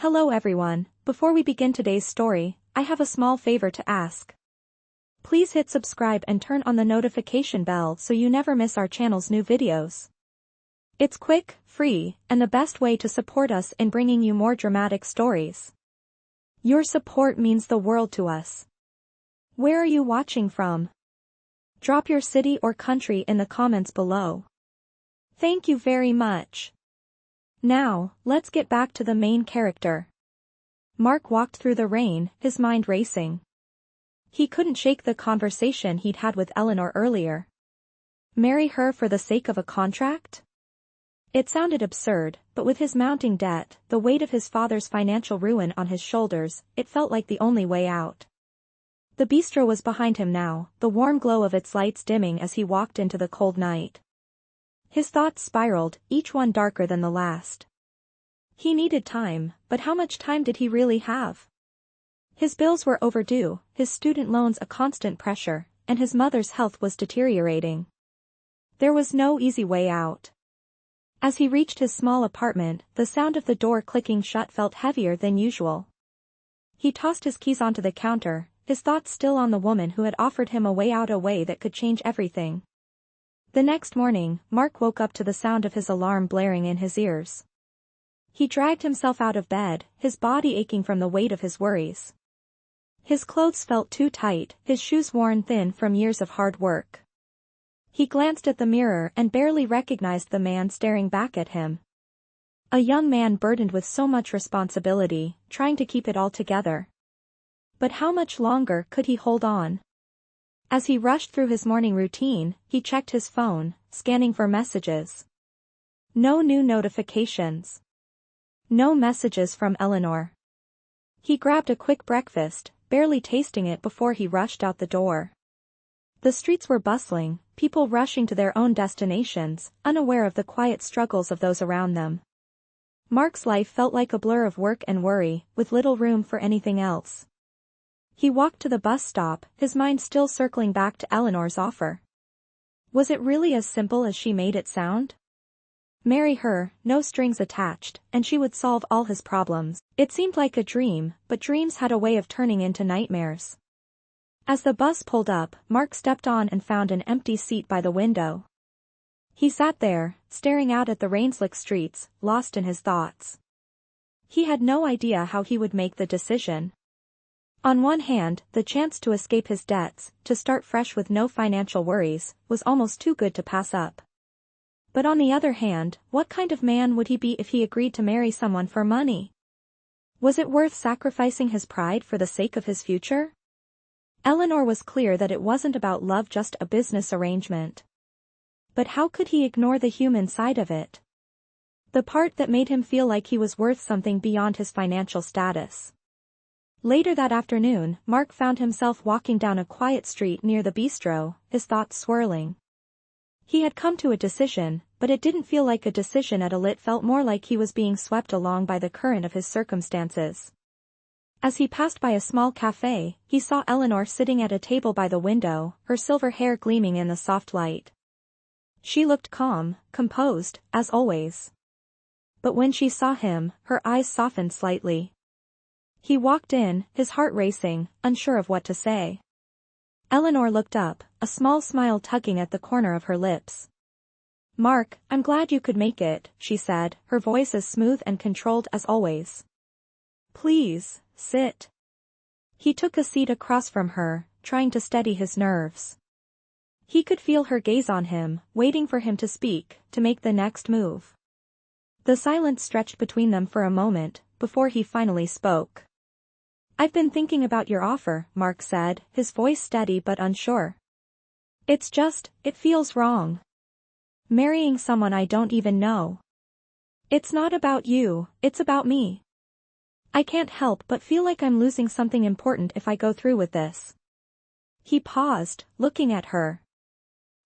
Hello everyone, before we begin today's story, I have a small favor to ask. Please hit subscribe and turn on the notification bell so you never miss our channel's new videos. It's quick, free, and the best way to support us in bringing you more dramatic stories. Your support means the world to us. Where are you watching from? Drop your city or country in the comments below. Thank you very much. Now, let's get back to the main character. Mark walked through the rain, his mind racing. He couldn't shake the conversation he'd had with Eleanor earlier. Marry her for the sake of a contract? It sounded absurd, but with his mounting debt, the weight of his father's financial ruin on his shoulders, it felt like the only way out. The bistro was behind him now, the warm glow of its lights dimming as he walked into the cold night. His thoughts spiraled, each one darker than the last. He needed time, but how much time did he really have? His bills were overdue, his student loans a constant pressure, and his mother's health was deteriorating. There was no easy way out. As he reached his small apartment, the sound of the door clicking shut felt heavier than usual. He tossed his keys onto the counter, his thoughts still on the woman who had offered him a way out, a way that could change everything. The next morning, Mark woke up to the sound of his alarm blaring in his ears. He dragged himself out of bed, his body aching from the weight of his worries. His clothes felt too tight, his shoes worn thin from years of hard work. He glanced at the mirror and barely recognized the man staring back at him. A young man burdened with so much responsibility, trying to keep it all together. But how much longer could he hold on? As he rushed through his morning routine, he checked his phone, scanning for messages. No new notifications. No messages from Eleanor. He grabbed a quick breakfast, barely tasting it before he rushed out the door. The streets were bustling, people rushing to their own destinations, unaware of the quiet struggles of those around them. Mark's life felt like a blur of work and worry, with little room for anything else. He walked to the bus stop, his mind still circling back to Eleanor's offer. Was it really as simple as she made it sound? Marry her, no strings attached, and she would solve all his problems. It seemed like a dream, but dreams had a way of turning into nightmares. As the bus pulled up, Mark stepped on and found an empty seat by the window. He sat there, staring out at the rain-slick streets, lost in his thoughts. He had no idea how he would make the decision. On one hand, the chance to escape his debts, to start fresh with no financial worries, was almost too good to pass up. But on the other hand, what kind of man would he be if he agreed to marry someone for money? Was it worth sacrificing his pride for the sake of his future? Eleanor was clear that it wasn't about love, just a business arrangement. But how could he ignore the human side of it? The part that made him feel like he was worth something beyond his financial status. Later that afternoon, Mark found himself walking down a quiet street near the bistro, his thoughts swirling. He had come to a decision, but it didn't feel like a decision at all. It felt more like he was being swept along by the current of his circumstances. As he passed by a small cafe, he saw Eleanor sitting at a table by the window, her silver hair gleaming in the soft light. She looked calm, composed, as always. But when she saw him, her eyes softened slightly. He walked in, his heart racing, unsure of what to say. Eleanor looked up, a small smile tugging at the corner of her lips. "Mark, I'm glad you could make it," she said, her voice as smooth and controlled as always. "Please, sit." He took a seat across from her, trying to steady his nerves. He could feel her gaze on him, waiting for him to speak, to make the next move. The silence stretched between them for a moment, before he finally spoke. "I've been thinking about your offer," Mark said, his voice steady but unsure. It feels wrong. Marrying someone I don't even know. It's not about you, it's about me. I can't help but feel like I'm losing something important if I go through with this." He paused, looking at her.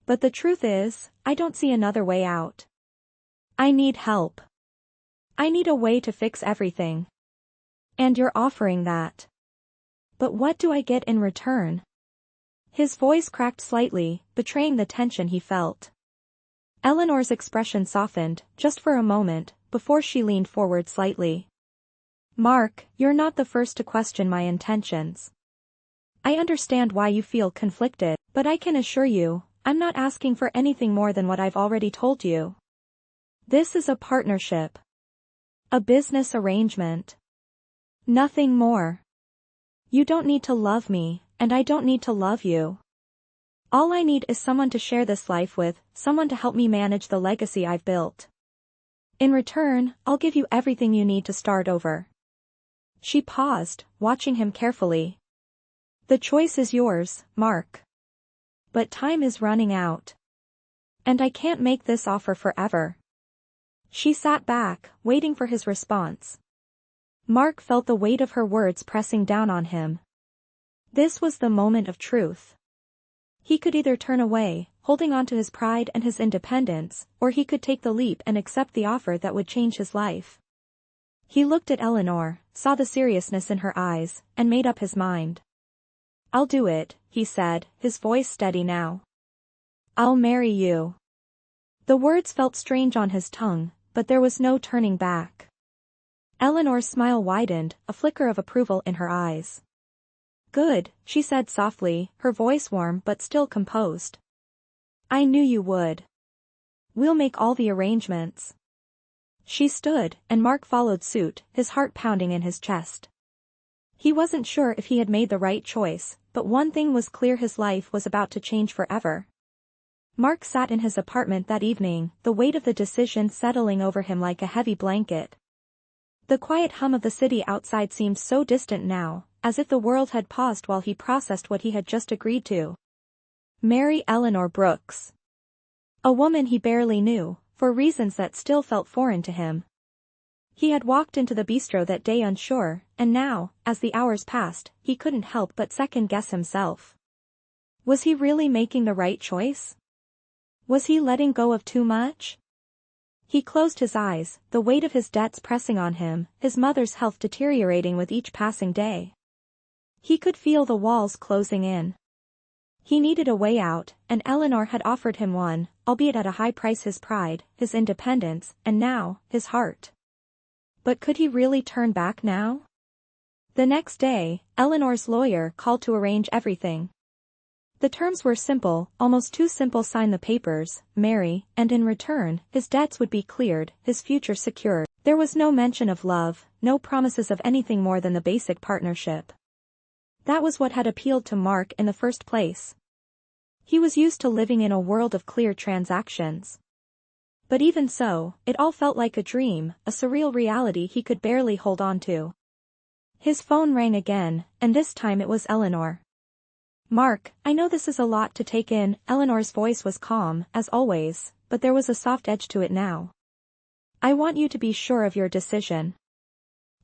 "But the truth is, I don't see another way out. I need help. I need a way to fix everything. And you're offering that. But what do I get in return?" His voice cracked slightly, betraying the tension he felt. Eleanor's expression softened, just for a moment, before she leaned forward slightly. Mark, you're not the first to question my intentions. I understand why you feel conflicted, but I can assure you, I'm not asking for anything more than what I've already told you. This is a partnership. A business arrangement. Nothing more. You don't need to love me, and I don't need to love you. All I need is someone to share this life with, someone to help me manage the legacy I've built. In return, I'll give you everything you need to start over. She paused, watching him carefully. The choice is yours, Mark. But time is running out. And I can't make this offer forever. She sat back, waiting for his response. Mark felt the weight of her words pressing down on him. This was the moment of truth. He could either turn away, holding on to his pride and his independence, or he could take the leap and accept the offer that would change his life. He looked at Eleanor, saw the seriousness in her eyes, and made up his mind. I'll do it, he said, his voice steady now. I'll marry you. The words felt strange on his tongue, but there was no turning back. Eleanor's smile widened, a flicker of approval in her eyes. Good, she said softly, her voice warm but still composed. I knew you would. We'll make all the arrangements. She stood, and Mark followed suit, his heart pounding in his chest. He wasn't sure if he had made the right choice, but one thing was clear: his life was about to change forever. Mark sat in his apartment that evening, the weight of the decision settling over him like a heavy blanket. The quiet hum of the city outside seemed so distant now, as if the world had paused while he processed what he had just agreed to. Marry Eleanor Brooks. A woman he barely knew, for reasons that still felt foreign to him. He had walked into the bistro that day unsure, and now, as the hours passed, he couldn't help but second-guess himself. Was he really making the right choice? Was he letting go of too much? He closed his eyes, the weight of his debts pressing on him, his mother's health deteriorating with each passing day. He could feel the walls closing in. He needed a way out, and Eleanor had offered him one, albeit at a high price: his pride, his independence, and now, his heart. But could he really turn back now? The next day, Eleanor's lawyer called to arrange everything. The terms were simple, almost too simple: sign the papers, marry, and in return, his debts would be cleared, his future secured. There was no mention of love, no promises of anything more than the basic partnership. That was what had appealed to Mark in the first place. He was used to living in a world of clear transactions. But even so, it all felt like a dream, a surreal reality he could barely hold on to. His phone rang again, and this time it was Eleanor. Mark, I know this is a lot to take in. Eleanor's voice was calm, as always, but there was a soft edge to it now. I want you to be sure of your decision.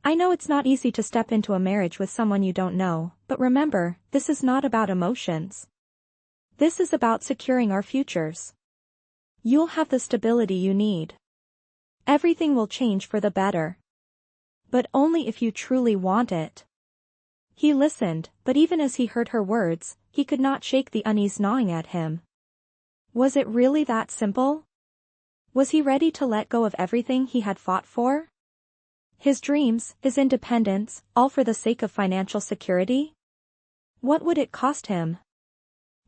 I know it's not easy to step into a marriage with someone you don't know, but remember, this is not about emotions. This is about securing our futures. You'll have the stability you need. Everything will change for the better. But only if you truly want it. He listened, but even as he heard her words, he could not shake the unease gnawing at him. Was it really that simple? Was he ready to let go of everything he had fought for? His dreams, his independence, all for the sake of financial security? What would it cost him?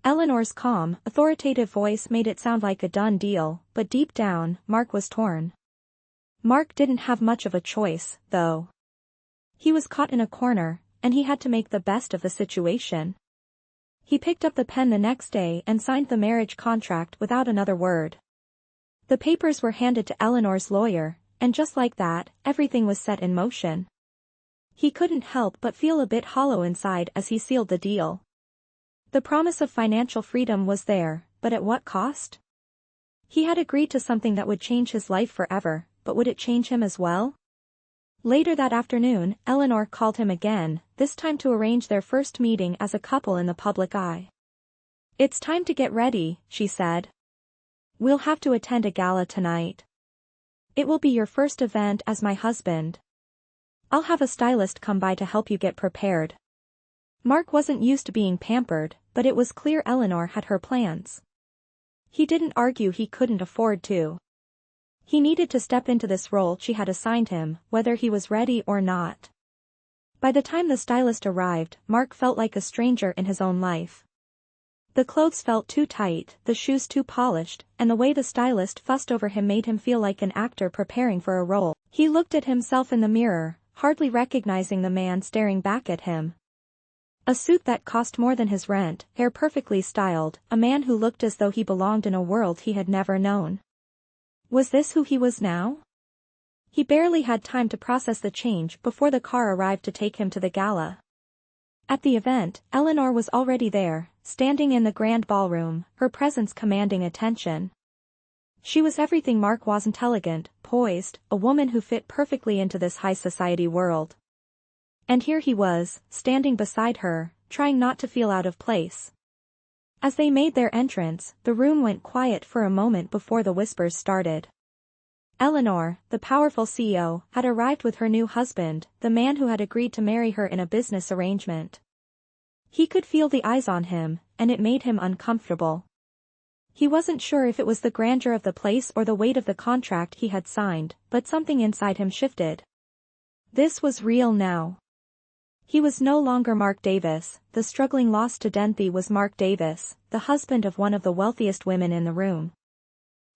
Eleanor's calm, authoritative voice made it sound like a done deal, but deep down, Mark was torn. Mark didn't have much of a choice, though. He was caught in a corner, and he had to make the best of the situation. He picked up the pen the next day and signed the marriage contract without another word. The papers were handed to Eleanor's lawyer, and just like that, everything was set in motion. He couldn't help but feel a bit hollow inside as he sealed the deal. The promise of financial freedom was there, but at what cost? He had agreed to something that would change his life forever, but would it change him as well? Later that afternoon, Eleanor called him again, this time to arrange their first meeting as a couple in the public eye. It's time to get ready, she said. We'll have to attend a gala tonight. It will be your first event as my husband. I'll have a stylist come by to help you get prepared. Mark wasn't used to being pampered, but it was clear Eleanor had her plans. He didn't argue he couldn't afford to. He needed to step into this role she had assigned him, whether he was ready or not. By the time the stylist arrived, Mark felt like a stranger in his own life. The clothes felt too tight, the shoes too polished, and the way the stylist fussed over him made him feel like an actor preparing for a role. He looked at himself in the mirror, hardly recognizing the man staring back at him. A suit that cost more than his rent, hair perfectly styled, a man who looked as though he belonged in a world he had never known. Was this who he was now? He barely had time to process the change before the car arrived to take him to the gala. At the event, Eleanor was already there, standing in the grand ballroom, her presence commanding attention. She was everything Mark wasn't: elegant, poised, a woman who fit perfectly into this high society world. And here he was, standing beside her, trying not to feel out of place. As they made their entrance, the room went quiet for a moment before the whispers started. Eleanor, the powerful CEO, had arrived with her new husband, the man who had agreed to marry her in a business arrangement. He could feel the eyes on him, and it made him uncomfortable. He wasn't sure if it was the grandeur of the place or the weight of the contract he had signed, but something inside him shifted. This was real now. He was no longer Mark Davis, the struggling lost student. He was Mark Davis, the husband of one of the wealthiest women in the room.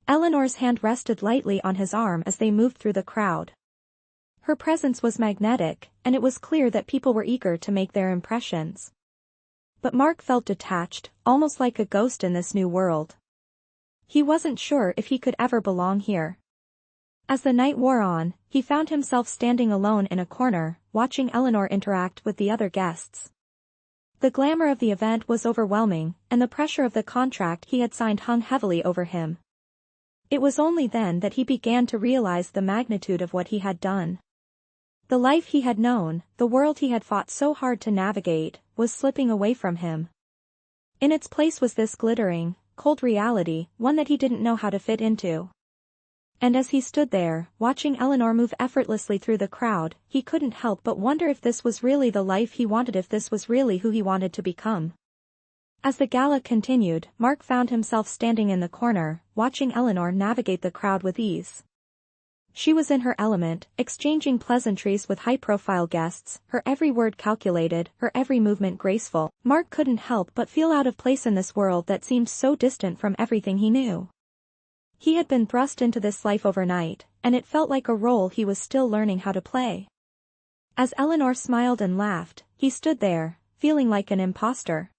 Eleanor's hand rested lightly on his arm as they moved through the crowd. Her presence was magnetic, and it was clear that people were eager to make their impressions. But Mark felt detached, almost like a ghost in this new world. He wasn't sure if he could ever belong here. As the night wore on, he found himself standing alone in a corner, watching Eleanor interact with the other guests. The glamour of the event was overwhelming, and the pressure of the contract he had signed hung heavily over him. It was only then that he began to realize the magnitude of what he had done. The life he had known, the world he had fought so hard to navigate, was slipping away from him. In its place was this glittering, cold reality, one that he didn't know how to fit into. And as he stood there, watching Eleanor move effortlessly through the crowd, he couldn't help but wonder if this was really the life he wanted, if this was really who he wanted to become. As the gala continued, Mark found himself standing in the corner, watching Eleanor navigate the crowd with ease. She was in her element, exchanging pleasantries with high-profile guests, her every word calculated, her every movement graceful. Mark couldn't help but feel out of place in this world that seemed so distant from everything he knew. He had been thrust into this life overnight, and it felt like a role he was still learning how to play. As Eleanor smiled and laughed, he stood there, feeling like an imposter.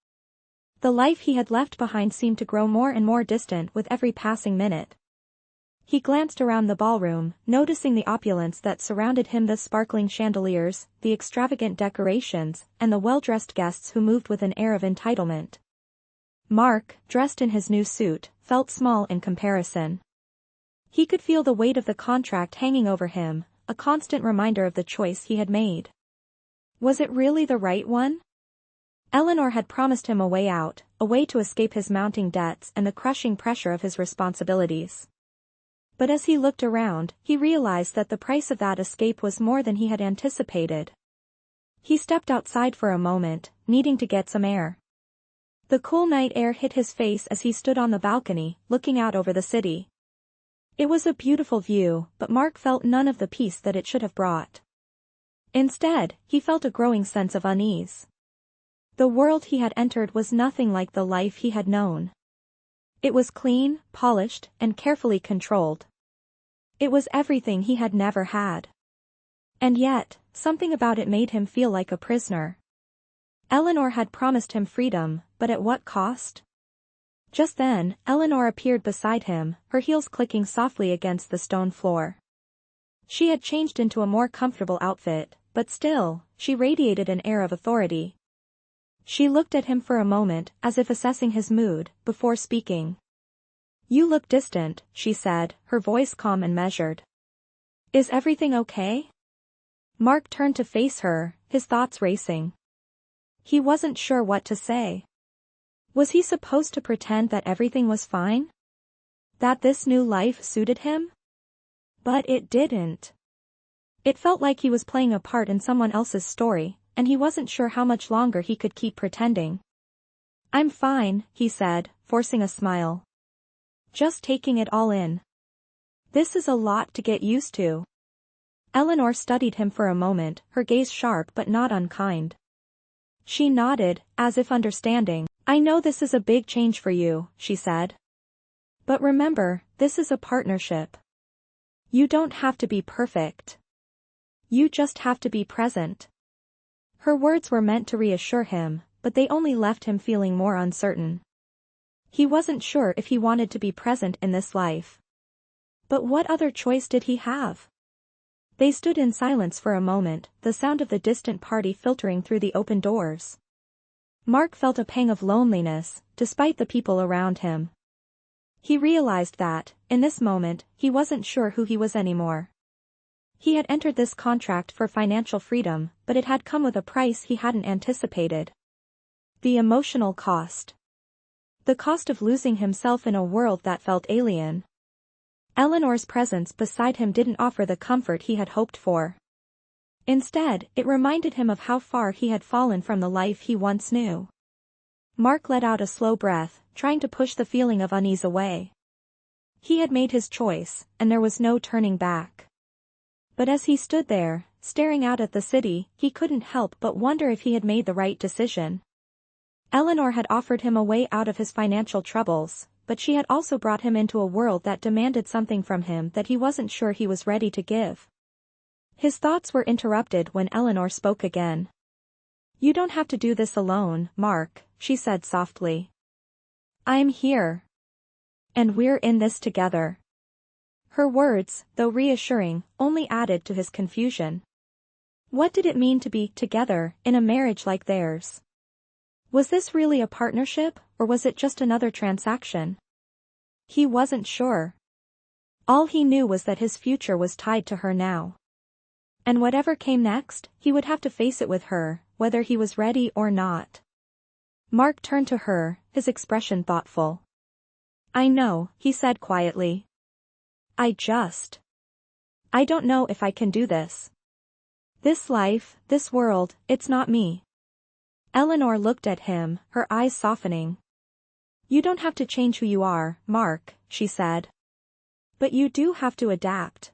The life he had left behind seemed to grow more and more distant with every passing minute. He glanced around the ballroom, noticing the opulence that surrounded him: the sparkling chandeliers, the extravagant decorations, and the well-dressed guests who moved with an air of entitlement. Mark, dressed in his new suit, felt small in comparison. He could feel the weight of the contract hanging over him, a constant reminder of the choice he had made. Was it really the right one? Eleanor had promised him a way out, a way to escape his mounting debts and the crushing pressure of his responsibilities. But as he looked around, he realized that the price of that escape was more than he had anticipated. He stepped outside for a moment, needing to get some air. The cool night air hit his face as he stood on the balcony, looking out over the city. It was a beautiful view, but Mark felt none of the peace that it should have brought. Instead, he felt a growing sense of unease. The world he had entered was nothing like the life he had known. It was clean, polished, and carefully controlled. It was everything he had never had. And yet, something about it made him feel like a prisoner. Eleanor had promised him freedom, but at what cost? Just then, Eleanor appeared beside him, her heels clicking softly against the stone floor. She had changed into a more comfortable outfit, but still, she radiated an air of authority. She looked at him for a moment, as if assessing his mood, before speaking. "You look distant," she said, her voice calm and measured. "Is everything okay?" Mark turned to face her, his thoughts racing. He wasn't sure what to say. Was he supposed to pretend that everything was fine? That this new life suited him? But it didn't. It felt like he was playing a part in someone else's story, and he wasn't sure how much longer he could keep pretending. "I'm fine," he said, forcing a smile. "Just taking it all in." This is a lot to get used to. Eleanor studied him for a moment, her gaze sharp but not unkind. She nodded, as if understanding. I know this is a big change for you, she said. But remember, this is a partnership. You don't have to be perfect. You just have to be present. Her words were meant to reassure him, but they only left him feeling more uncertain. He wasn't sure if he wanted to be present in this life. But what other choice did he have? They stood in silence for a moment, the sound of the distant party filtering through the open doors. Mark felt a pang of loneliness, despite the people around him. He realized that, in this moment, he wasn't sure who he was anymore. He had entered this contract for financial freedom, but it had come with a price he hadn't anticipated. The emotional cost. The cost of losing himself in a world that felt alien. Eleanor's presence beside him didn't offer the comfort he had hoped for. Instead, it reminded him of how far he had fallen from the life he once knew. Mark let out a slow breath, trying to push the feeling of unease away. He had made his choice, and there was no turning back. But as he stood there, staring out at the city, he couldn't help but wonder if he had made the right decision. Eleanor had offered him a way out of his financial troubles, but she had also brought him into a world that demanded something from him that he wasn't sure he was ready to give. His thoughts were interrupted when Eleanor spoke again. You don't have to do this alone, Mark, she said softly. I'm here. And we're in this together. Her words, though reassuring, only added to his confusion. What did it mean to be together in a marriage like theirs? Was this really a partnership, or was it just another transaction? He wasn't sure. All he knew was that his future was tied to her now. And whatever came next, he would have to face it with her, whether he was ready or not. Mark turned to her, his expression thoughtful. I know, he said quietly. I don't know if I can do this. This life, this world, it's not me. Eleanor looked at him, her eyes softening. You don't have to change who you are, Mark, she said. But you do have to adapt.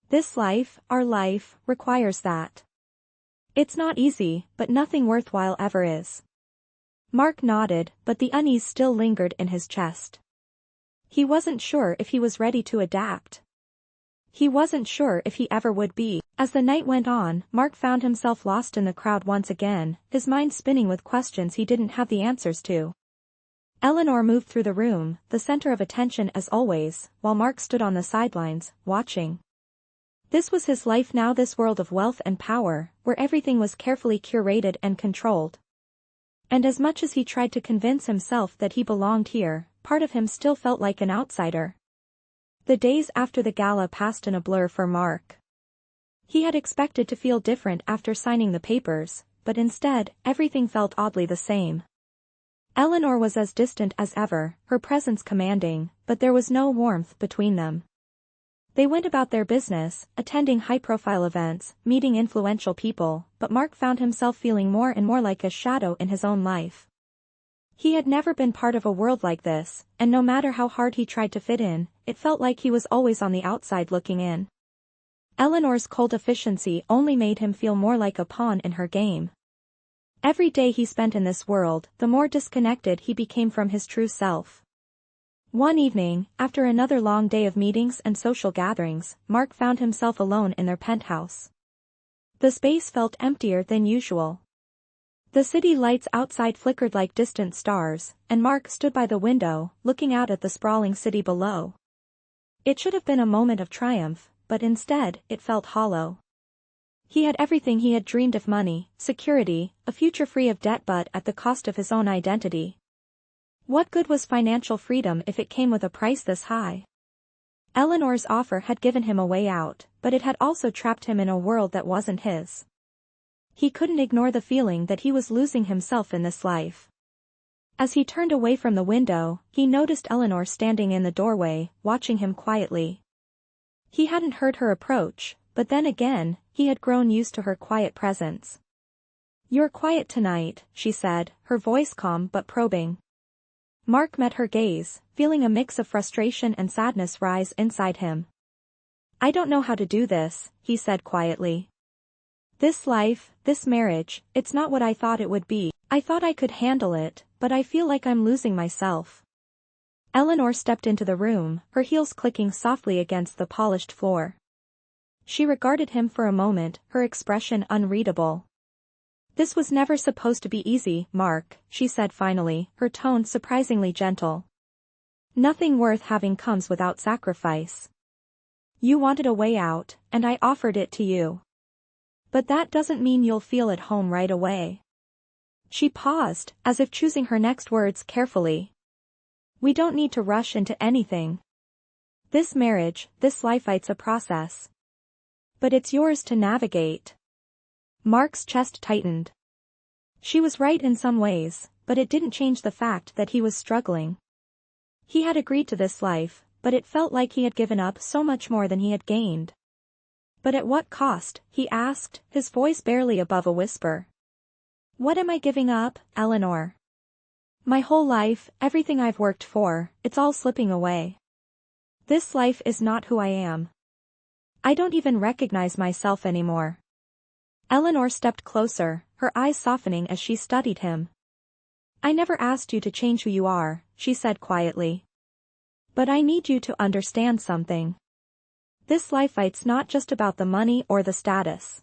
This life, our life, requires that. It's not easy, but nothing worthwhile ever is. Mark nodded, but the unease still lingered in his chest. He wasn't sure if he was ready to adapt. He wasn't sure if he ever would be. As the night went on, Mark found himself lost in the crowd once again, his mind spinning with questions he didn't have the answers to. Eleanor moved through the room, the center of attention as always, while Mark stood on the sidelines, watching. This was his life now, this world of wealth and power, where everything was carefully curated and controlled. And as much as he tried to convince himself that he belonged here, part of him still felt like an outsider. The days after the gala passed in a blur for Mark. He had expected to feel different after signing the papers, but instead, everything felt oddly the same. Eleanor was as distant as ever, her presence commanding, but there was no warmth between them. They went about their business, attending high-profile events, meeting influential people, but Mark found himself feeling more and more like a shadow in his own life. He had never been part of a world like this, and no matter how hard he tried to fit in, it felt like he was always on the outside looking in. Eleanor's cold efficiency only made him feel more like a pawn in her game. Every day he spent in this world, the more disconnected he became from his true self. One evening, after another long day of meetings and social gatherings, Mark found himself alone in their penthouse. The space felt emptier than usual. The city lights outside flickered like distant stars, and Mark stood by the window, looking out at the sprawling city below. It should have been a moment of triumph, but instead, it felt hollow. He had everything he had dreamed of: money, security, a future free of debt, but at the cost of his own identity. What good was financial freedom if it came with a price this high? Eleanor's offer had given him a way out, but it had also trapped him in a world that wasn't his. He couldn't ignore the feeling that he was losing himself in this life. As he turned away from the window, he noticed Eleanor standing in the doorway, watching him quietly. He hadn't heard her approach, but then again, he had grown used to her quiet presence. "You're quiet tonight," she said, her voice calm but probing. Mark met her gaze, feeling a mix of frustration and sadness rise inside him. I don't know how to do this, he said quietly. This life, this marriage, it's not what I thought it would be. I thought I could handle it, but I feel like I'm losing myself. Eleanor stepped into the room, her heels clicking softly against the polished floor. She regarded him for a moment, her expression unreadable. This was never supposed to be easy, Mark, she said finally, her tone surprisingly gentle. Nothing worth having comes without sacrifice. You wanted a way out, and I offered it to you. But that doesn't mean you'll feel at home right away. She paused, as if choosing her next words carefully. We don't need to rush into anything. This marriage, this life, it's a process. But it's yours to navigate. Mark's chest tightened. She was right in some ways, but it didn't change the fact that he was struggling. He had agreed to this life, but it felt like he had given up so much more than he had gained. But at what cost, he asked, his voice barely above a whisper. What am I giving up, Eleanor? My whole life, everything I've worked for, it's all slipping away. This life is not who I am. I don't even recognize myself anymore. Eleanor stepped closer, her eyes softening as she studied him. I never asked you to change who you are, she said quietly. But I need you to understand something. This life, it's not just about the money or the status.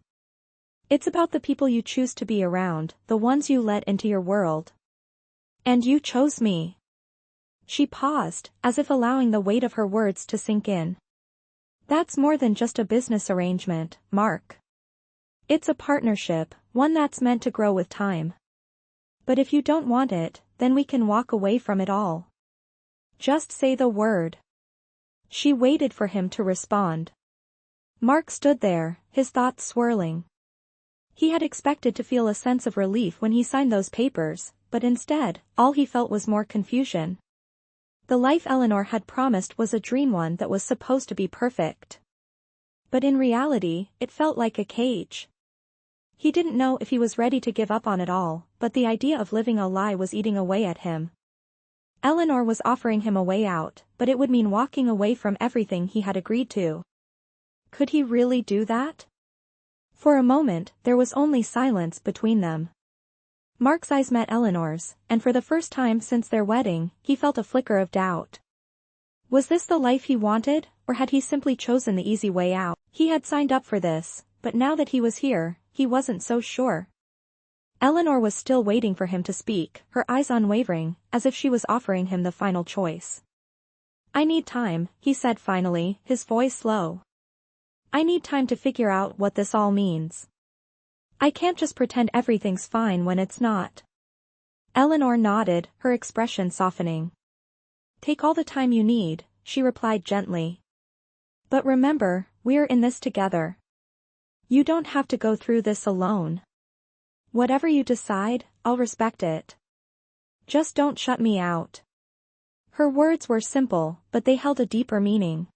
It's about the people you choose to be around, the ones you let into your world. And you chose me. She paused, as if allowing the weight of her words to sink in. That's more than just a business arrangement, Mark. It's a partnership, one that's meant to grow with time. But if you don't want it, then we can walk away from it all. Just say the word. She waited for him to respond. Mark stood there, his thoughts swirling. He had expected to feel a sense of relief when he signed those papers, but instead, all he felt was more confusion. The life Eleanor had promised was a dream, one that was supposed to be perfect. But in reality, it felt like a cage. He didn't know if he was ready to give up on it all, but the idea of living a lie was eating away at him. Eleanor was offering him a way out, but it would mean walking away from everything he had agreed to. Could he really do that? For a moment, there was only silence between them. Mark's eyes met Eleanor's, and for the first time since their wedding, he felt a flicker of doubt. Was this the life he wanted, or had he simply chosen the easy way out? He had signed up for this, but now that he was here, he wasn't so sure. Eleanor was still waiting for him to speak, her eyes unwavering, as if she was offering him the final choice. I need time, he said finally, his voice low. I need time to figure out what this all means. I can't just pretend everything's fine when it's not. Eleanor nodded, her expression softening. Take all the time you need, she replied gently. But remember, we're in this together. You don't have to go through this alone. Whatever you decide, I'll respect it. Just don't shut me out. Her words were simple, but they held a deeper meaning.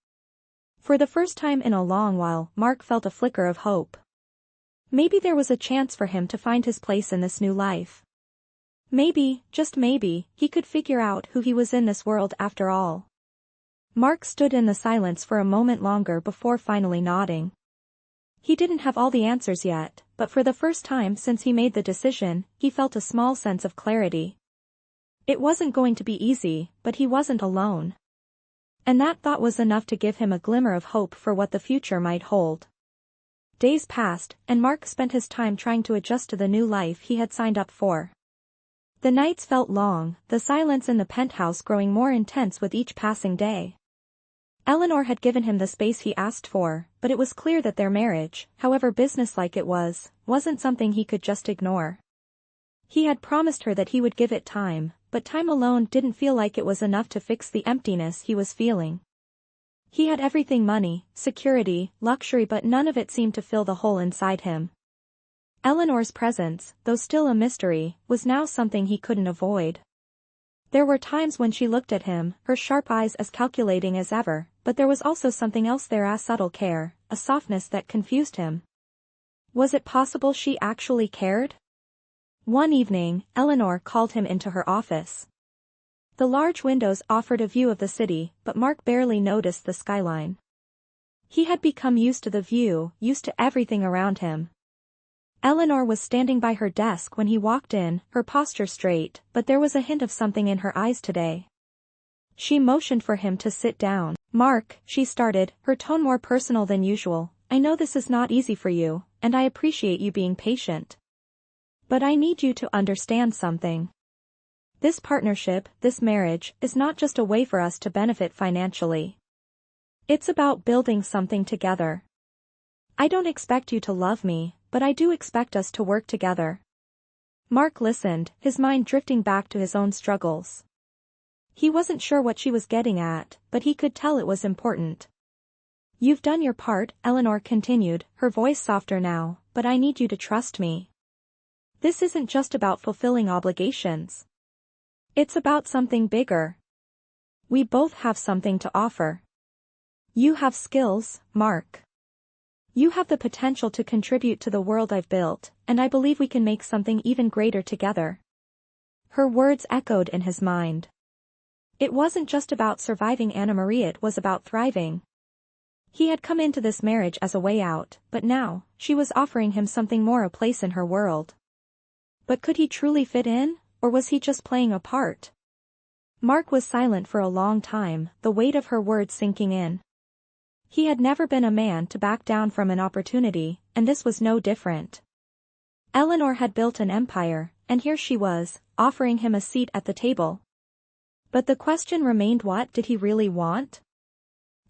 For the first time in a long while, Mark felt a flicker of hope. Maybe there was a chance for him to find his place in this new life. Maybe, just maybe, he could figure out who he was in this world after all. Mark stood in the silence for a moment longer before finally nodding. He didn't have all the answers yet, but for the first time since he made the decision, he felt a small sense of clarity. It wasn't going to be easy, but he wasn't alone. And that thought was enough to give him a glimmer of hope for what the future might hold. Days passed, and Mark spent his time trying to adjust to the new life he had signed up for. The nights felt long, the silence in the penthouse growing more intense with each passing day. Eleanor had given him the space he asked for, but it was clear that their marriage, however businesslike it was, wasn't something he could just ignore. He had promised her that he would give it time, but time alone didn't feel like it was enough to fix the emptiness he was feeling. He had everything: money, security, luxury, but none of it seemed to fill the hole inside him. Eleanor's presence, though still a mystery, was now something he couldn't avoid. There were times when she looked at him, her sharp eyes as calculating as ever, but there was also something else there, a subtle care, a softness that confused him. Was it possible she actually cared? One evening, Eleanor called him into her office. The large windows offered a view of the city, but Mark barely noticed the skyline. He had become used to the view, used to everything around him. Eleanor was standing by her desk when he walked in, her posture straight, but there was a hint of something in her eyes today. She motioned for him to sit down. "Mark," she started, her tone more personal than usual, "I know this is not easy for you, and I appreciate you being patient. But I need you to understand something. This partnership, this marriage, is not just a way for us to benefit financially. It's about building something together. I don't expect you to love me, but I do expect us to work together." Mark listened, his mind drifting back to his own struggles. He wasn't sure what she was getting at, but he could tell it was important. "You've done your part," Eleanor continued, her voice softer now, "but I need you to trust me. This isn't just about fulfilling obligations. It's about something bigger. We both have something to offer. You have skills, Mark. You have the potential to contribute to the world I've built, and I believe we can make something even greater together." Her words echoed in his mind. It wasn't just about surviving Anna Marie, it was about thriving. He had come into this marriage as a way out, but now, she was offering him something more, a place in her world. But could he truly fit in, or was he just playing a part? Mark was silent for a long time, the weight of her words sinking in. He had never been a man to back down from an opportunity, and this was no different. Eleanor had built an empire, and here she was, offering him a seat at the table. But the question remained, what did he really want?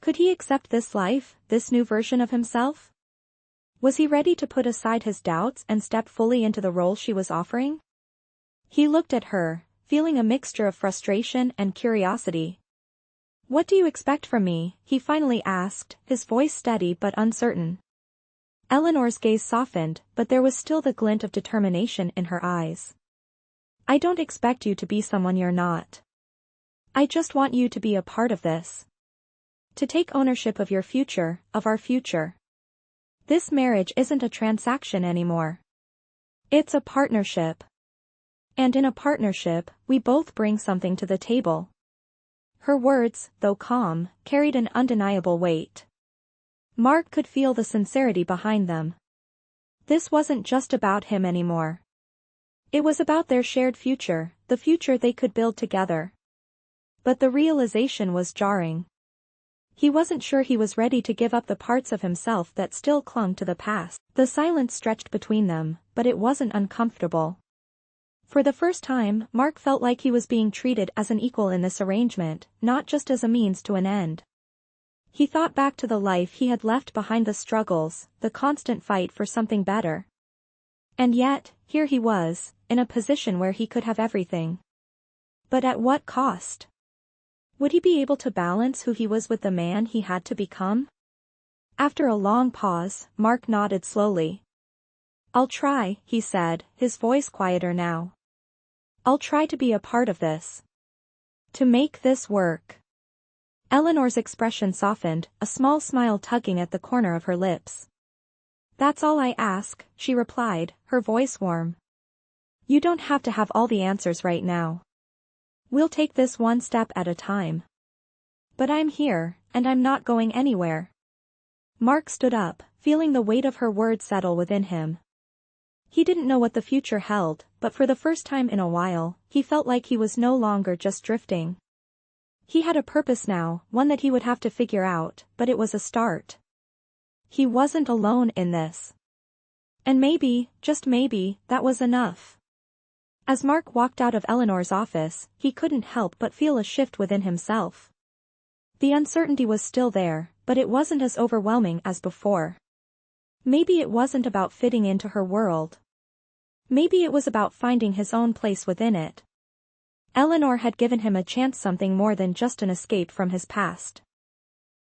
Could he accept this life, this new version of himself? Was he ready to put aside his doubts and step fully into the role she was offering? He looked at her, feeling a mixture of frustration and curiosity. "What do you expect from me?" he finally asked, his voice steady but uncertain. Eleanor's gaze softened, but there was still the glint of determination in her eyes. "I don't expect you to be someone you're not. I just want you to be a part of this. To take ownership of your future, of our future. This marriage isn't a transaction anymore. It's a partnership. And in a partnership, we both bring something to the table." Her words, though calm, carried an undeniable weight. Mark could feel the sincerity behind them. This wasn't just about him anymore. It was about their shared future, the future they could build together. But the realization was jarring. He wasn't sure he was ready to give up the parts of himself that still clung to the past. The silence stretched between them, but it wasn't uncomfortable. For the first time, Mark felt like he was being treated as an equal in this arrangement, not just as a means to an end. He thought back to the life he had left behind, the struggles, the constant fight for something better. And yet, here he was, in a position where he could have everything. But at what cost? Would he be able to balance who he was with the man he had to become? After a long pause, Mark nodded slowly. "I'll try," he said, his voice quieter now. "I'll try to be a part of this. To make this work." Eleanor's expression softened, a small smile tugging at the corner of her lips. "That's all I ask," she replied, her voice warm. "You don't have to have all the answers right now. We'll take this one step at a time. But I'm here, and I'm not going anywhere." Mark stood up, feeling the weight of her words settle within him. He didn't know what the future held, but for the first time in a while, he felt like he was no longer just drifting. He had a purpose now, one that he would have to figure out, but it was a start. He wasn't alone in this. And maybe, just maybe, that was enough. As Mark walked out of Eleanor's office, he couldn't help but feel a shift within himself. The uncertainty was still there, but it wasn't as overwhelming as before. Maybe it wasn't about fitting into her world. Maybe it was about finding his own place within it. Eleanor had given him a chance, something more than just an escape from his past.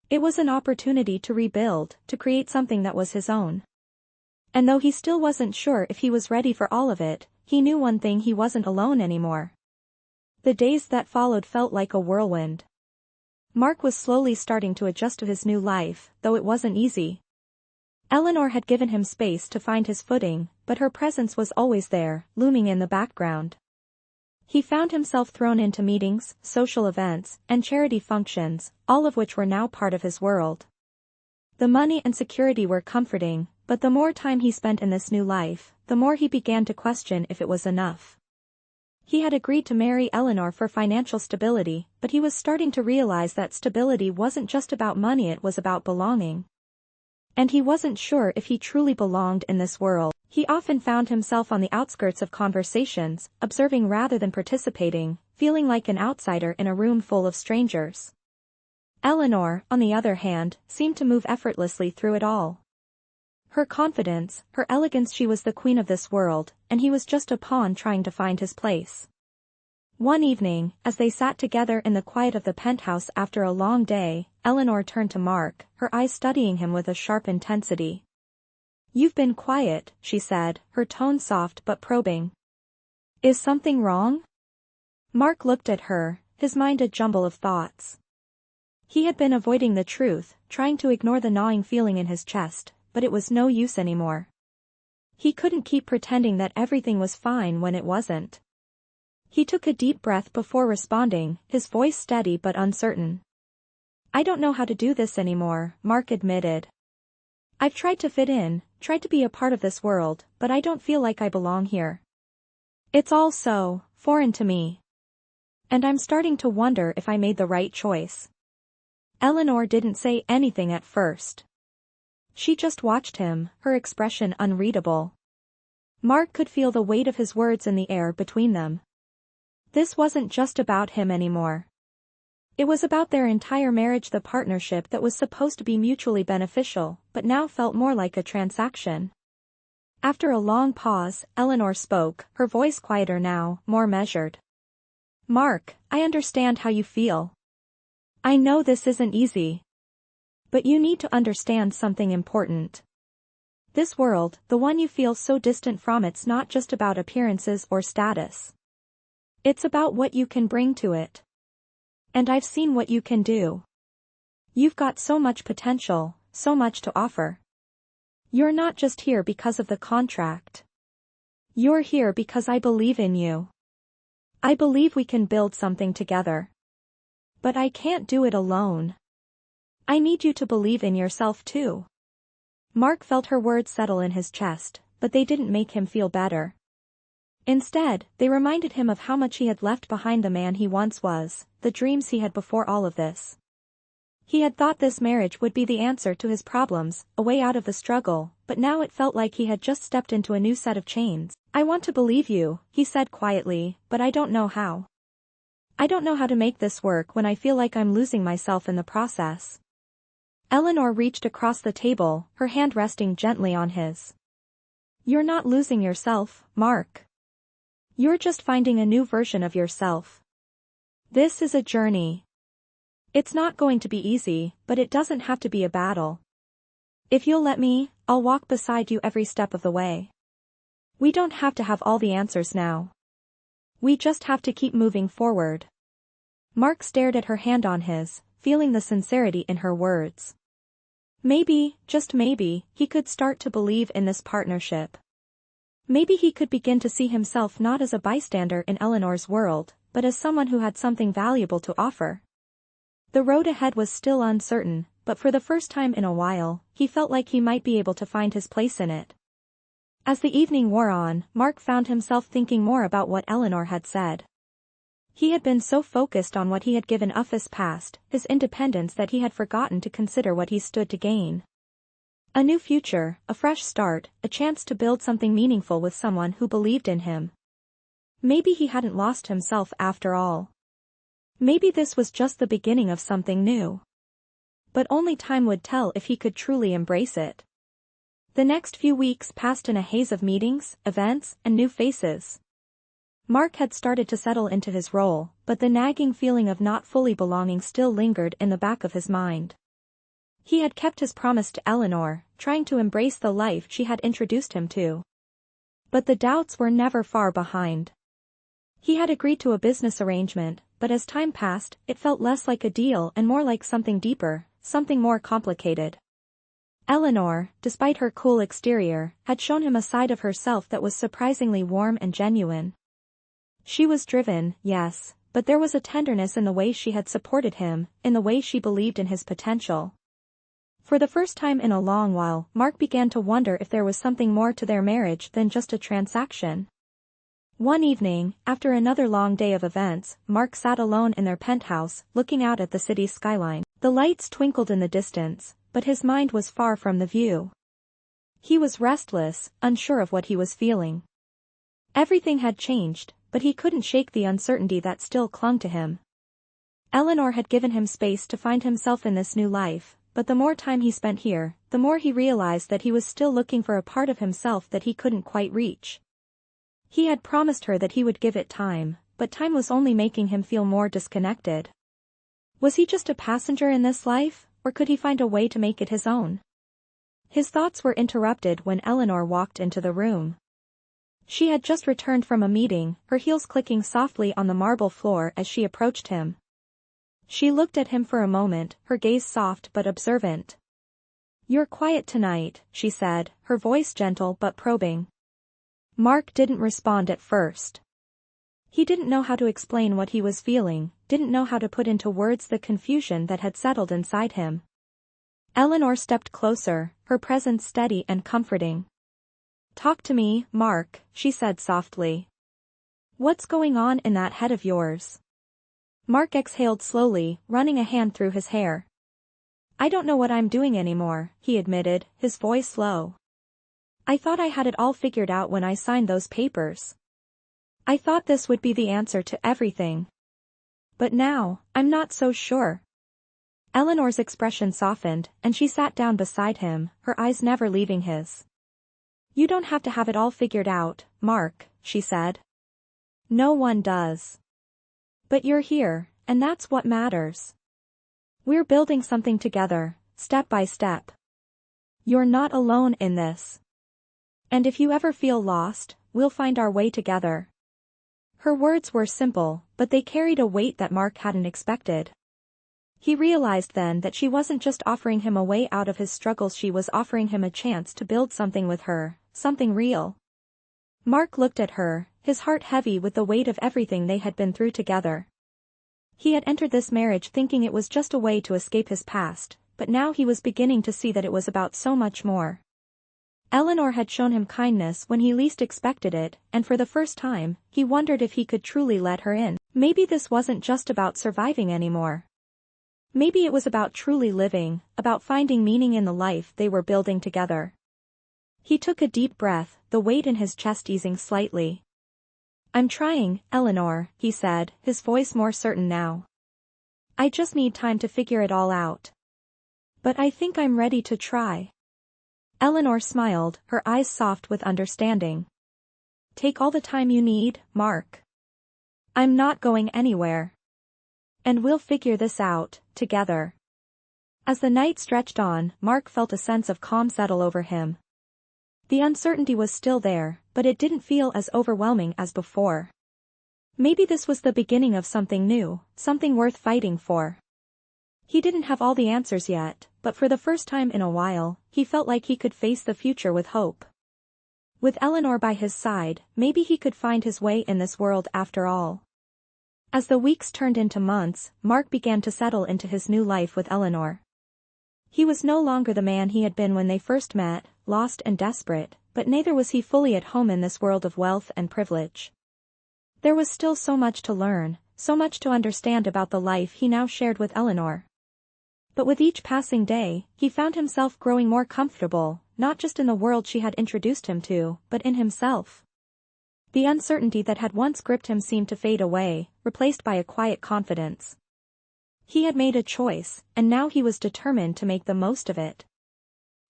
It was an opportunity to rebuild, to create something that was his own. And though he still wasn't sure if he was ready for all of it, he knew one thing: he wasn't alone anymore. The days that followed felt like a whirlwind. Mark was slowly starting to adjust to his new life, though it wasn't easy. Eleanor had given him space to find his footing, but her presence was always there, looming in the background. He found himself thrown into meetings, social events, and charity functions, all of which were now part of his world. The money and security were comforting, but the more time he spent in this new life, the more he began to question if it was enough. He had agreed to marry Eleanor for financial stability, but he was starting to realize that stability wasn't just about money, it was about belonging. And he wasn't sure if he truly belonged in this world. He often found himself on the outskirts of conversations, observing rather than participating, feeling like an outsider in a room full of strangers. Eleanor, on the other hand, seemed to move effortlessly through it all. Her confidence, her elegance, she was the queen of this world, and he was just a pawn trying to find his place. One evening, as they sat together in the quiet of the penthouse after a long day, Eleanor turned to Mark, her eyes studying him with a sharp intensity. "You've been quiet," she said, her tone soft but probing. "Is something wrong?" Mark looked at her, his mind a jumble of thoughts. He had been avoiding the truth, trying to ignore the gnawing feeling in his chest, but it was no use anymore. He couldn't keep pretending that everything was fine when it wasn't. He took a deep breath before responding, his voice steady but uncertain. "I don't know how to do this anymore," Mark admitted. "I've tried to fit in, tried to be a part of this world, but I don't feel like I belong here. It's all so foreign to me. And I'm starting to wonder if I made the right choice." Eleanor didn't say anything at first. She just watched him, her expression unreadable. Mark could feel the weight of his words in the air between them. This wasn't just about him anymore. It was about their entire marriage, the partnership that was supposed to be mutually beneficial, but now felt more like a transaction. After a long pause, Eleanor spoke, her voice quieter now, more measured. "Mark, I understand how you feel. I know this isn't easy. But you need to understand something important. This world, the one you feel so distant from, it's not just about appearances or status. It's about what you can bring to it. And I've seen what you can do. You've got so much potential, so much to offer. You're not just here because of the contract. You're here because I believe in you. I believe we can build something together. But I can't do it alone. I need you to believe in yourself too." Mark felt her words settle in his chest, but they didn't make him feel better. Instead, they reminded him of how much he had left behind, the man he once was, the dreams he had before all of this. He had thought this marriage would be the answer to his problems, a way out of the struggle, but now it felt like he had just stepped into a new set of chains. "I want to believe you," he said quietly, "but I don't know how. I don't know how to make this work when I feel like I'm losing myself in the process." Eleanor reached across the table, her hand resting gently on his. "You're not losing yourself, Mark. You're just finding a new version of yourself. This is a journey. It's not going to be easy, but it doesn't have to be a battle. If you'll let me, I'll walk beside you every step of the way. We don't have to have all the answers now. We just have to keep moving forward." Mark stared at her hand on his, feeling the sincerity in her words. Maybe, just maybe, he could start to believe in this partnership. Maybe he could begin to see himself not as a bystander in Eleanor's world, but as someone who had something valuable to offer. The road ahead was still uncertain, but for the first time in a while, he felt like he might be able to find his place in it. As the evening wore on, Mark found himself thinking more about what Eleanor had said. He had been so focused on what he had given up his past, his independence, that he had forgotten to consider what he stood to gain. A new future, a fresh start, a chance to build something meaningful with someone who believed in him. Maybe he hadn't lost himself after all. Maybe this was just the beginning of something new. But only time would tell if he could truly embrace it. The next few weeks passed in a haze of meetings, events, and new faces. Mark had started to settle into his role, but the nagging feeling of not fully belonging still lingered in the back of his mind. He had kept his promise to Eleanor, trying to embrace the life she had introduced him to. But the doubts were never far behind. He had agreed to a business arrangement, but as time passed, it felt less like a deal and more like something deeper, something more complicated. Eleanor, despite her cool exterior, had shown him a side of herself that was surprisingly warm and genuine. She was driven, yes, but there was a tenderness in the way she had supported him, in the way she believed in his potential. For the first time in a long while, Mark began to wonder if there was something more to their marriage than just a transaction. One evening, after another long day of events, Mark sat alone in their penthouse, looking out at the city's skyline. The lights twinkled in the distance, but his mind was far from the view. He was restless, unsure of what he was feeling. Everything had changed, but he couldn't shake the uncertainty that still clung to him. Eleanor had given him space to find himself in this new life, but the more time he spent here, the more he realized that he was still looking for a part of himself that he couldn't quite reach. He had promised her that he would give it time, but time was only making him feel more disconnected. Was he just a passenger in this life, or could he find a way to make it his own? His thoughts were interrupted when Eleanor walked into the room. She had just returned from a meeting, her heels clicking softly on the marble floor as she approached him. She looked at him for a moment, her gaze soft but observant. "You're quiet tonight," she said, her voice gentle but probing. Mark didn't respond at first. He didn't know how to explain what he was feeling, didn't know how to put into words the confusion that had settled inside him. Eleanor stepped closer, her presence steady and comforting. "Talk to me, Mark," she said softly. "What's going on in that head of yours?" Mark exhaled slowly, running a hand through his hair. "I don't know what I'm doing anymore," he admitted, his voice low. "I thought I had it all figured out when I signed those papers. I thought this would be the answer to everything. But now, I'm not so sure." Eleanor's expression softened, and she sat down beside him, her eyes never leaving his. "You don't have to have it all figured out, Mark," she said. "No one does. But you're here, and that's what matters. We're building something together, step by step. You're not alone in this. And if you ever feel lost, we'll find our way together." Her words were simple, but they carried a weight that Mark hadn't expected. He realized then that she wasn't just offering him a way out of his struggles, she was offering him a chance to build something with her, something real. Mark looked at her, his heart heavy with the weight of everything they had been through together. He had entered this marriage thinking it was just a way to escape his past, but now he was beginning to see that it was about so much more. Eleanor had shown him kindness when he least expected it, and for the first time, he wondered if he could truly let her in. Maybe this wasn't just about surviving anymore. Maybe it was about truly living, about finding meaning in the life they were building together. He took a deep breath, the weight in his chest easing slightly. "I'm trying, Eleanor," he said, his voice more certain now. "I just need time to figure it all out. But I think I'm ready to try." Eleanor smiled, her eyes soft with understanding. "Take all the time you need, Mark. I'm not going anywhere. And we'll figure this out, together." As the night stretched on, Mark felt a sense of calm settle over him. The uncertainty was still there, but it didn't feel as overwhelming as before. Maybe this was the beginning of something new, something worth fighting for. He didn't have all the answers yet, but for the first time in a while, he felt like he could face the future with hope. With Eleanor by his side, maybe he could find his way in this world after all. As the weeks turned into months, Mark began to settle into his new life with Eleanor. He was no longer the man he had been when they first met, lost and desperate, but neither was he fully at home in this world of wealth and privilege. There was still so much to learn, so much to understand about the life he now shared with Eleanor. But with each passing day, he found himself growing more comfortable, not just in the world she had introduced him to, but in himself. The uncertainty that had once gripped him seemed to fade away, replaced by a quiet confidence. He had made a choice, and now he was determined to make the most of it.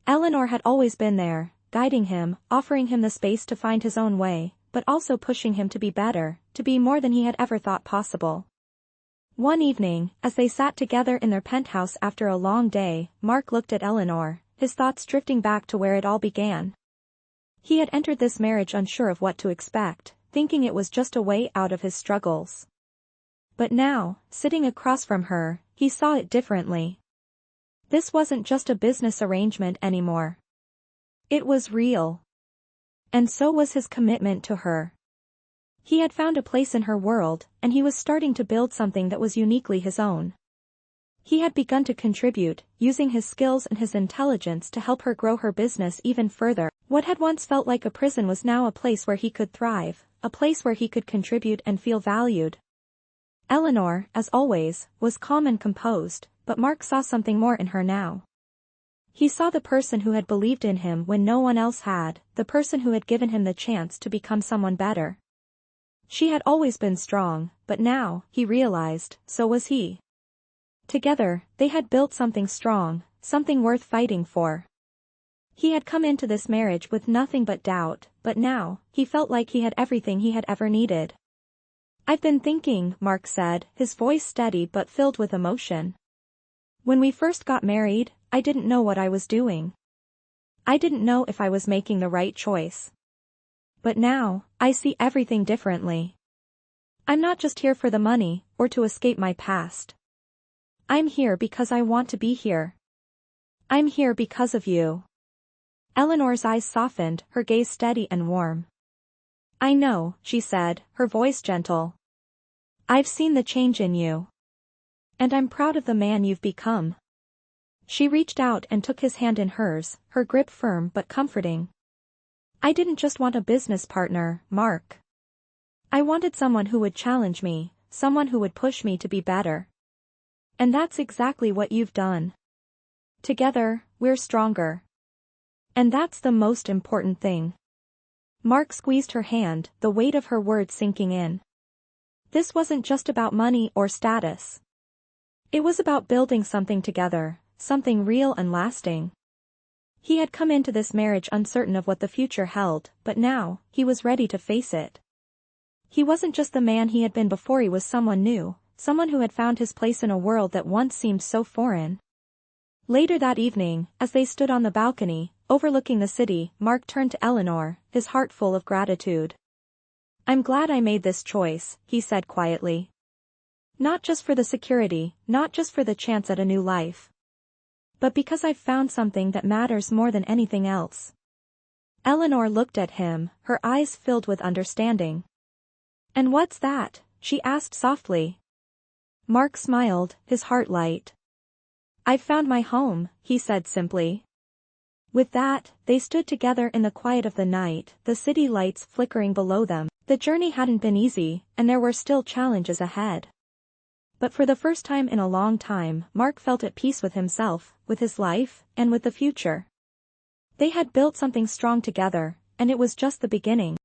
Eleanor had always been there, guiding him, offering him the space to find his own way, but also pushing him to be better, to be more than he had ever thought possible. One evening, as they sat together in their penthouse after a long day, Mark looked at Eleanor, his thoughts drifting back to where it all began. He had entered this marriage unsure of what to expect, thinking it was just a way out of his struggles. But now, sitting across from her, he saw it differently. This wasn't just a business arrangement anymore. It was real. And so was his commitment to her. He had found a place in her world, and he was starting to build something that was uniquely his own. He had begun to contribute, using his skills and his intelligence to help her grow her business even further. What had once felt like a prison was now a place where he could thrive, a place where he could contribute and feel valued. Eleanor, as always, was calm and composed, but Mark saw something more in her now. He saw the person who had believed in him when no one else had, the person who had given him the chance to become someone better. She had always been strong, but now, he realized, so was he. Together, they had built something strong, something worth fighting for. He had come into this marriage with nothing but doubt, but now, he felt like he had everything he had ever needed. "I've been thinking," Mark said, his voice steady but filled with emotion. "When we first got married, I didn't know what I was doing. I didn't know if I was making the right choice. But now, I see everything differently. I'm not just here for the money, or to escape my past. I'm here because I want to be here. I'm here because of you." Eleanor's eyes softened, her gaze steady and warm. "I know," she said, her voice gentle. "I've seen the change in you. And I'm proud of the man you've become." She reached out and took his hand in hers, her grip firm but comforting. "I didn't just want a business partner, Mark. I wanted someone who would challenge me, someone who would push me to be better. And that's exactly what you've done. Together, we're stronger. And that's the most important thing." Mark squeezed her hand, the weight of her words sinking in. This wasn't just about money or status. It was about building something together, something real and lasting. He had come into this marriage uncertain of what the future held, but now, he was ready to face it. He wasn't just the man he had been before, he was someone new, someone who had found his place in a world that once seemed so foreign. Later that evening, as they stood on the balcony, overlooking the city, Mark turned to Eleanor, his heart full of gratitude. "I'm glad I made this choice," he said quietly. "Not just for the security, not just for the chance at a new life. But because I've found something that matters more than anything else." Eleanor looked at him, her eyes filled with understanding. "And what's that?" she asked softly. Mark smiled, his heart light. "I've found my home," he said simply. With that, they stood together in the quiet of the night, the city lights flickering below them. The journey hadn't been easy, and there were still challenges ahead. But for the first time in a long time, Mark felt at peace with himself, with his life, and with the future. They had built something strong together, and it was just the beginning.